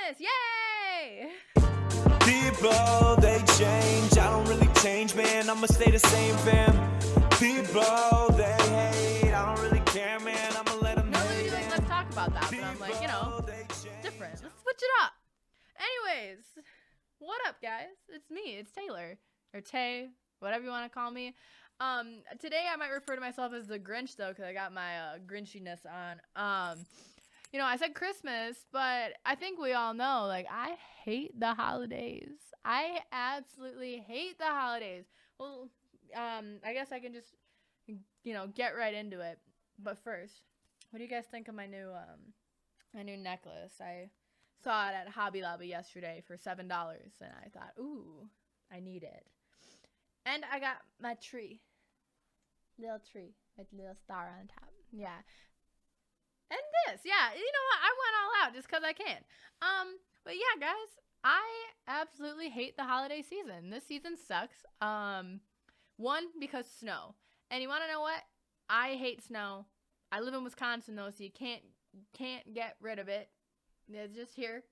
Christmas! Yay! People, they change. I don't really change, man. I'ma stay the same, fam. People, they hate. I don't really care, man. I'ma let them Normally we'd be like, let's talk about that, but I'm like, different. Let's switch it up. Anyways, what up, guys? It's me. It's Taylor. Or Tay, whatever you want to call me. Today I might refer to myself as the Grinch, though, because I got my Grinchiness on. I said Christmas, but I think we all know, like, I hate the holidays. I absolutely hate the holidays. Well, I guess I can just, get right into it. But first, what do you guys think of my new necklace? I saw it at Hobby Lobby yesterday for $7, and I thought, ooh, I need it. And I got my tree. Little tree with a little star on top. Yeah. And this. Yeah. You know what? I went all out just because I can. But yeah, guys. I absolutely hate the holiday season. This season sucks. One, because snow. And you want to know what? I hate snow. I live in Wisconsin, though, so you can't get rid of it. It's just here.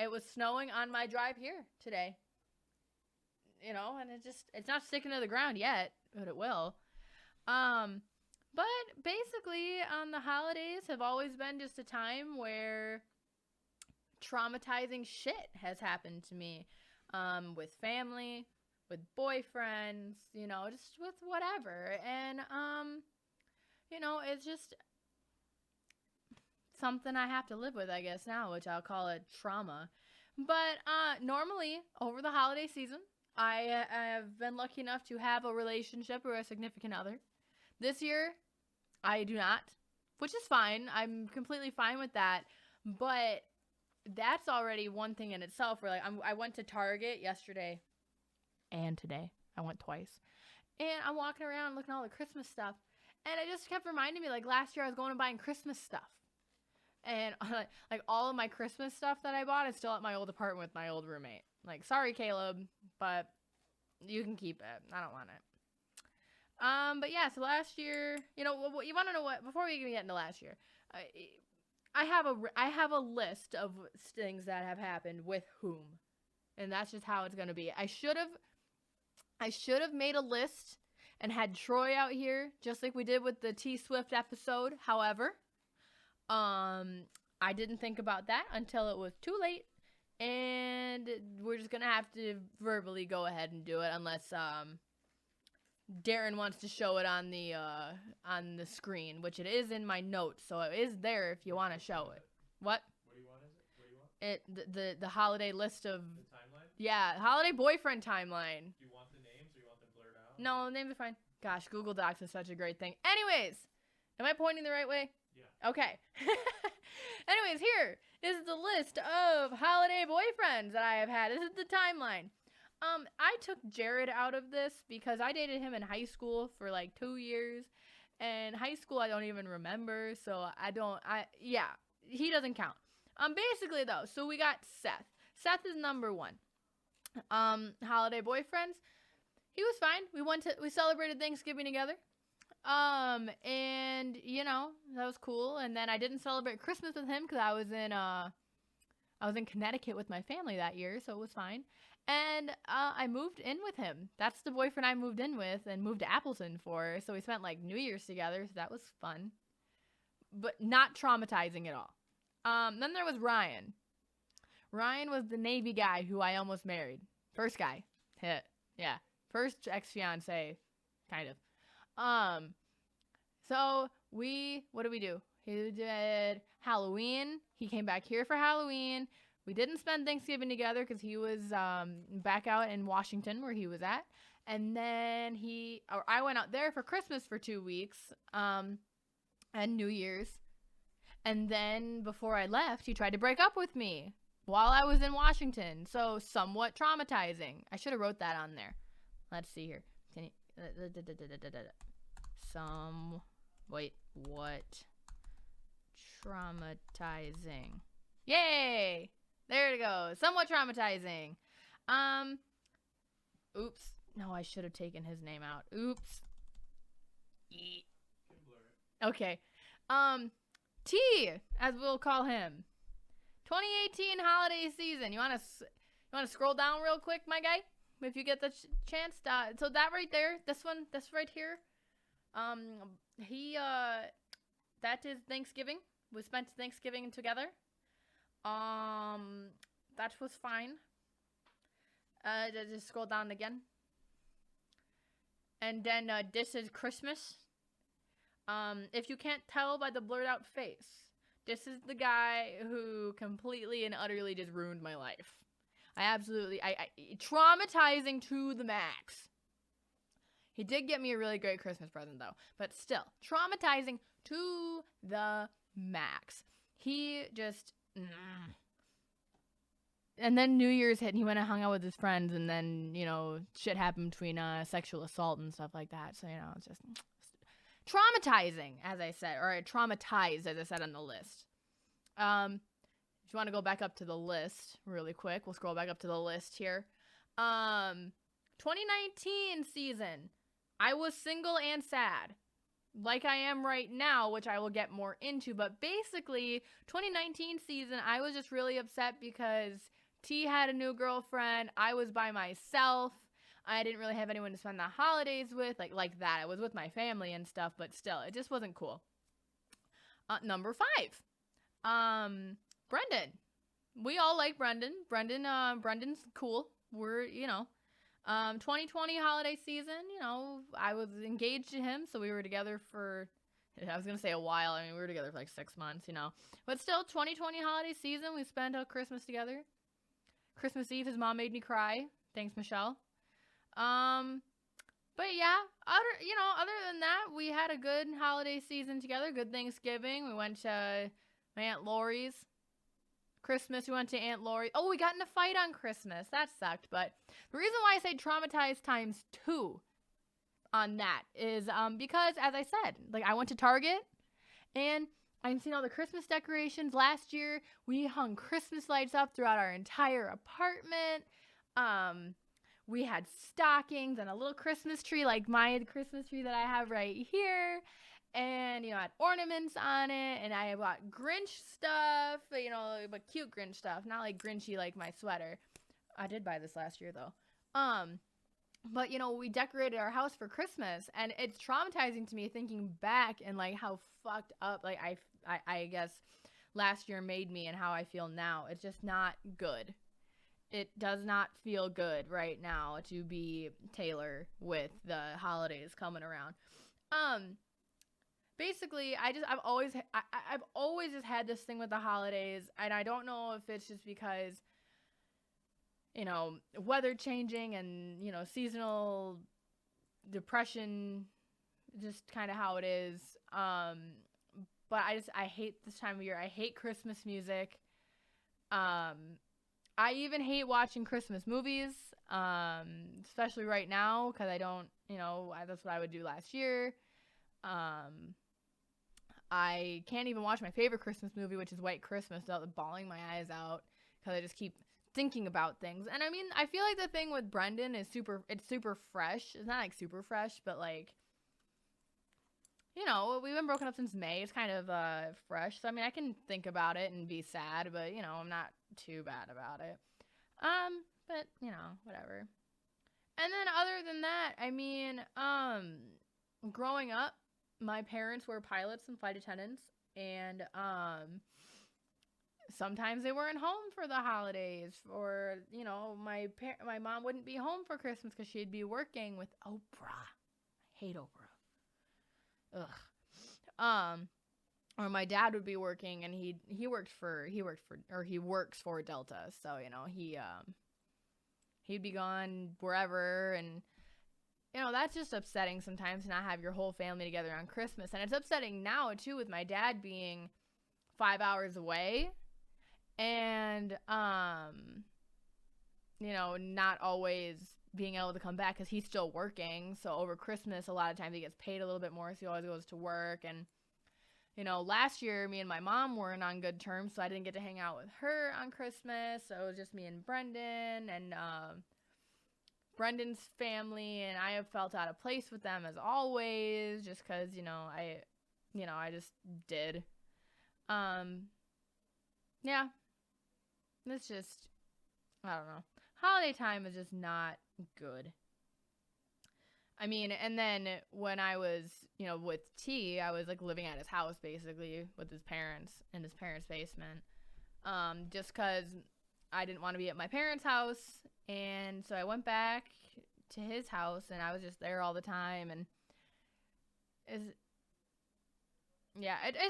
It was snowing on my drive here today. And it's not sticking to the ground yet, but it will. But basically, the holidays have always been just a time where traumatizing shit has happened to me. With family, with boyfriends, just with whatever. And, it's just something I have to live with, I guess, now, which I'll call it trauma. But, normally, over the holiday season, I have been lucky enough to have a relationship or a significant other. This year, I do not, which is fine. I'm completely fine with that. But that's already one thing in itself where, like, I went to Target yesterday and today. I went twice. And I'm walking around looking at all the Christmas stuff. And it just kept reminding me, like, last year I was going and buying Christmas stuff. And, like, all of my Christmas stuff that I bought is still at my old apartment with my old roommate. Like, sorry, Caleb, but you can keep it. I don't want it. But yeah, so last year, you want to know what? Before we even get into last year, I have a list of things that have happened with whom, and that's just how it's gonna be. I should have made a list and had Troy out here, just like we did with the T Swift episode. However, I didn't think about that until it was too late. And we're just going to have to verbally go ahead and do it unless Darren wants to show it on the screen, which it is in my notes. So it is there if you want to show it. What? What do you want? What do you want? The holiday list of... The timeline? Yeah, holiday boyfriend timeline. Do you want the names or you want them blurred out? No, the names are fine. Gosh, Google Docs is such a great thing. Anyways, am I pointing the right way? Yeah. Okay. Anyways, here is the list of holiday boyfriends that I have had. This is the timeline. I took Jared out of this because I dated him in high school for like 2 years. And high school I don't even remember, so he doesn't count. Basically though, so we got Seth. Seth is number 1. Holiday boyfriends. He was fine. We celebrated Thanksgiving together. And that was cool. And then I didn't celebrate Christmas with him because I was in Connecticut with my family that year, so it was fine. And I moved in with him. That's the boyfriend I moved in with and moved to Appleton for. So we spent like New Year's together, so that was fun, but not traumatizing at all. Then there was Ryan. Ryan was the Navy guy who I almost married. First guy. Yeah. First ex-fiance, kind of. So what did we do? He did Halloween. He came back here for Halloween. We didn't spend Thanksgiving together because he was, back out in Washington where he was at. And then I went out there for Christmas for 2 weeks, and New Year's. And then before I left, he tried to break up with me while I was in Washington. So somewhat traumatizing. I should have wrote that on there. Let's see here. Can you, what? Traumatizing. Yay! There it goes. Somewhat traumatizing. Oops. No, I should have taken his name out. Oops. Okay. T, as we'll call him. 2018 holiday season. You want to scroll down real quick, my guy, if you get the chance. So that right there, this right here, that is Thanksgiving. We spent Thanksgiving together. That was fine. Just scroll down again. And then this is Christmas. If you can't tell by the blurred out face, this is the guy who completely and utterly just ruined my life. I traumatizing to the max. He did get me a really great Christmas present though, but still, traumatizing to the max. He just... And then New Year's hit and he went and hung out with his friends, and then, shit happened between sexual assault and stuff like that. So, it's just traumatizing, as I said, or traumatized, as I said on the list. If you want to go back up to the list really quick, we'll scroll back up to the list here. 2019 season, I was single and sad, like I am right now, which I will get more into. But basically, 2019 season, I was just really upset because T had a new girlfriend. I was by myself. I didn't really have anyone to spend the holidays with, like that. I was with my family and stuff, but still, it just wasn't cool. Number 5, Brendan. We all like Brendan. Brendan's cool. We're, 2020 holiday season, I was engaged to him, so we were together for, I was going to say a while. I mean, we were together for like 6 months, But still, 2020 holiday season, we spent a Christmas together. Christmas Eve, his mom made me cry. Thanks, Michelle. But yeah, other than that, we had a good holiday season together. Good Thanksgiving. We went to my Aunt Lori's. Christmas, we went to Aunt Lori. Oh, we got in a fight on Christmas. That sucked. But the reason why I say traumatized times 2 on that is because, as I said, I went to Target and I've seen all the Christmas decorations. Last year, we hung Christmas lights up throughout our entire apartment. We had stockings and a little Christmas tree, like my Christmas tree that I have right here. And, I had ornaments on it, and I bought Grinch stuff, but cute Grinch stuff, not like Grinchy like my sweater. I did buy this last year, though. But, we decorated our house for Christmas, and it's traumatizing to me thinking back and, how fucked up, I guess last year made me and how I feel now. It's just not good. It does not feel good right now to be Taylor with the holidays coming around. Basically, I've always just had this thing with the holidays, and I don't know if it's just because, weather changing and, seasonal depression, just kind of how it is. But I hate this time of year. I hate Christmas music. I even hate watching Christmas movies, especially right now, because I don't, that's what I would do last year. I can't even watch my favorite Christmas movie, which is White Christmas, without bawling my eyes out, because I just keep thinking about things. And I mean, I feel like the thing with Brendan is it's super fresh. It's not super fresh, but we've been broken up since May. It's kind of fresh. So I mean, I can think about it and be sad, but I'm not too bad about it. But whatever. And then other than that, I mean, growing up, my parents were pilots and flight attendants, and sometimes they weren't home for the holidays, or my mom wouldn't be home for Christmas because she'd be working with Oprah. I hate Oprah. Ugh. Or my dad would be working, and he works for Delta, so he'd be gone wherever, and that's just upsetting sometimes to not have your whole family together on Christmas. And it's upsetting now, too, with my dad being 5 hours away and, not always being able to come back because he's still working. So over Christmas, a lot of times he gets paid a little bit more, so he always goes to work. And, last year, me and my mom weren't on good terms, so I didn't get to hang out with her on Christmas. So it was just me and Brendan, and, Brendan's family, and I have felt out of place with them as always, just because, I just did. Yeah. It's just, I don't know. Holiday time is just not good. I mean, and then when I was, with T, I was like living at his house basically with his parents in his parents' basement. Just because I didn't want to be at my parents' house. And so I went back to his house and I was just there all the time. And it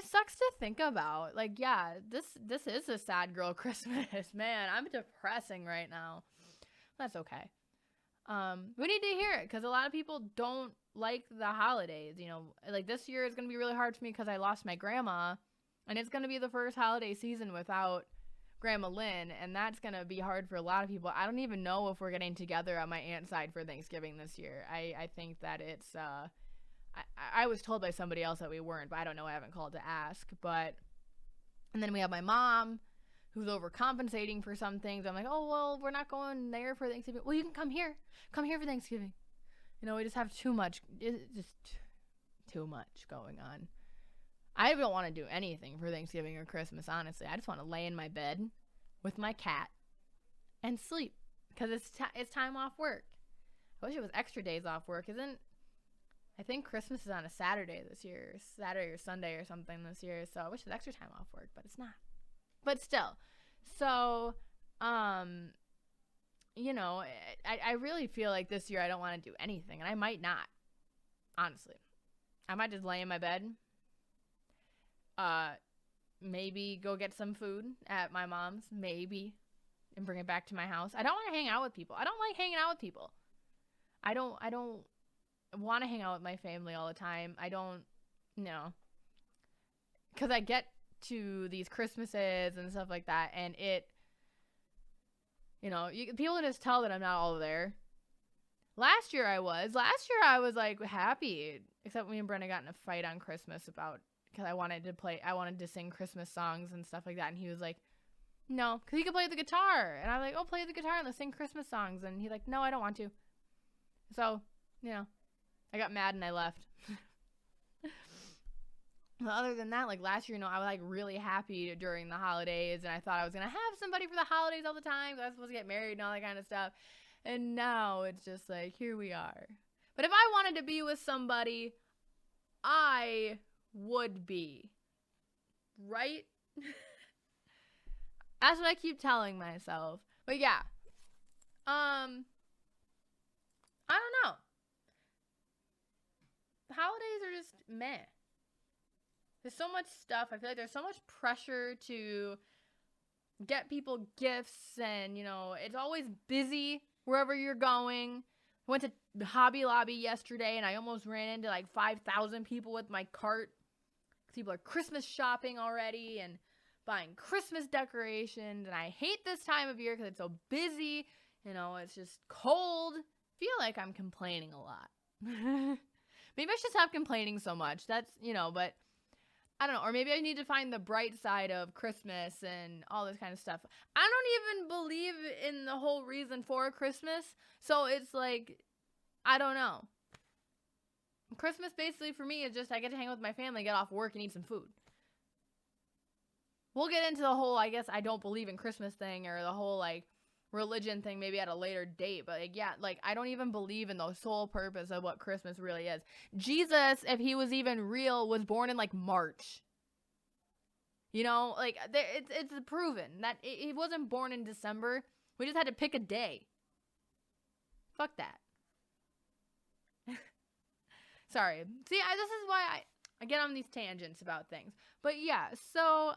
sucks to think about. Like, yeah, this is a sad girl Christmas. Man, I'm depressing right now. That's okay. We need to hear it because a lot of people don't like the holidays. Like this year is going to be really hard for me because I lost my grandma, and it's going to be the first holiday season without Grandma Lynn, and that's going to be hard for a lot of people. I don't even know if we're getting together on my aunt's side for Thanksgiving this year. I think that it's, I was told by somebody else that we weren't, but I don't know. I haven't called to ask, and then we have my mom, who's overcompensating for some things. I'm like, oh, well, we're not going there for Thanksgiving. Well, you can come here. Come here for Thanksgiving. We just have too much. It's just too much going on. I don't want to do anything for Thanksgiving or Christmas, honestly. I just want to lay in my bed with my cat and sleep because it's time off work. I wish it was extra days off work. I think Christmas is on a Saturday this year. Saturday or Sunday or something this year. So I wish it was extra time off work, but it's not. But still, so, I really feel like this year I don't want to do anything, and I might not, honestly. I might just lay in my bed, maybe go get some food at my mom's, maybe, and bring it back to my house. I don't want to hang out with people. I don't like hanging out with people. I don't want to hang out with my family all the time. I don't, because I get to these Christmases and stuff like that, and people just tell that I'm not all there. Last year I was like happy, except me and Brenna got in a fight on Christmas because I wanted to sing Christmas songs and stuff like that, and he was like, no, because he could play the guitar, and I was like, oh, play the guitar and let's sing Christmas songs, and he's like, no, I don't want to. So I got mad and I left. Other than that, like last year, I was like really happy during the holidays, and I thought I was going to have somebody for the holidays all the time. I was supposed to get married and all that kind of stuff. And now it's just like, here we are. But if I wanted to be with somebody, I would be. Right? That's what I keep telling myself. But yeah. I don't know. The holidays are just meh. There's so much stuff. I feel like there's so much pressure to get people gifts, and, it's always busy wherever you're going. I went to Hobby Lobby yesterday, and I almost ran into like 5,000 people with my cart. People are Christmas shopping already and buying Christmas decorations, and I hate this time of year because it's so busy. It's just cold. I feel like I'm complaining a lot. Maybe I should stop complaining so much. That's, but I don't know, or maybe I need to find the bright side of Christmas and all this kind of stuff. I don't even believe in the whole reason for Christmas, so it's like, I don't know. Christmas basically for me is just I get to hang out with my family, get off work, and eat some food. We'll get into the whole, I guess I don't believe in Christmas thing, or the whole like religion thing maybe at a later date, but I don't even believe in the sole purpose of what Christmas really is. Jesus, if he was even real, was born in like March. It's proven that he wasn't born in December. We just had to pick a day. Fuck that. Sorry. See, this is why I get on these tangents about things. But yeah, so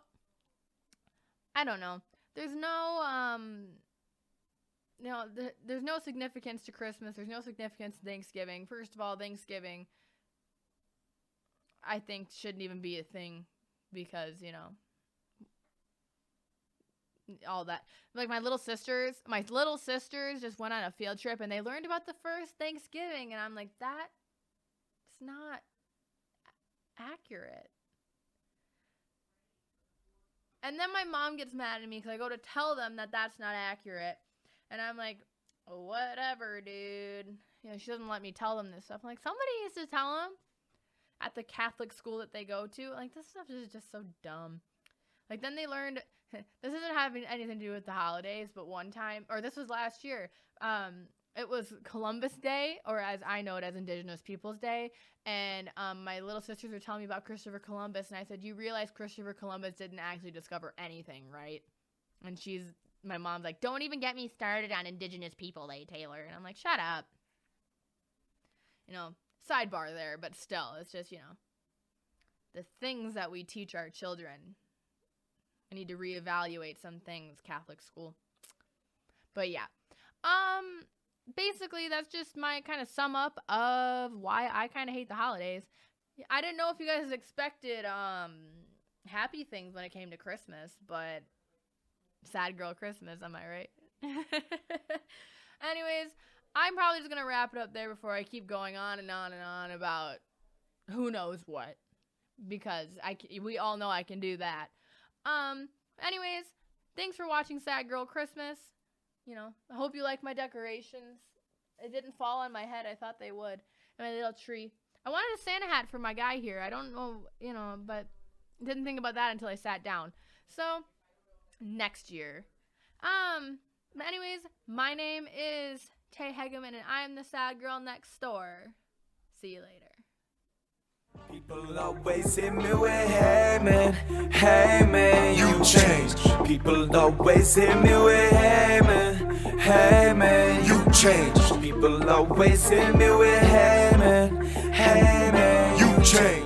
I don't know. There's there's no significance to Christmas. There's no significance to Thanksgiving. First of all, Thanksgiving, I think, shouldn't even be a thing because, all that. Like my little sisters just went on a field trip and they learned about the first Thanksgiving, and I'm like, that's not accurate. And then my mom gets mad at me because I go to tell them that that's not accurate. And I'm like, whatever, dude. She doesn't let me tell them this stuff. I'm like, somebody needs to tell them at the Catholic school that they go to. Like, this stuff is just so dumb. Like, then they learned this isn't having anything to do with the holidays, but one time, or this was last year, it was Columbus Day, or as I know it as Indigenous Peoples Day, and my little sisters were telling me about Christopher Columbus, and I said, you realize Christopher Columbus didn't actually discover anything, right? And my mom's like, don't even get me started on Indigenous People Day, Taylor. And I'm like, shut up. You know, sidebar there, but still, it's just, you know, the things that we teach our children. I need to reevaluate some things, Catholic school. But yeah. Basically, that's just my kind of sum up of why I kind of hate the holidays. I didn't know if you guys expected happy things when it came to Christmas, but sad girl Christmas, am I right? Anyways, I'm probably just going to wrap it up there before I keep going on and on and on about who knows what, because we all know I can do that. Anyways, thanks for watching Sad Girl Christmas. You know, I hope you like my decorations. It didn't fall on my head. I thought they would. And my little tree. I wanted a Santa hat for my guy here. I don't know, you know, but didn't think about that until I sat down. So, next year. Anyways, my name is Tay Hagemann, and I'm the Sad Girl Next Door. See you later. People always hit me with, hey man, you changed. People always hit me with, hey man, you changed. People always hit me with, hey man, you changed.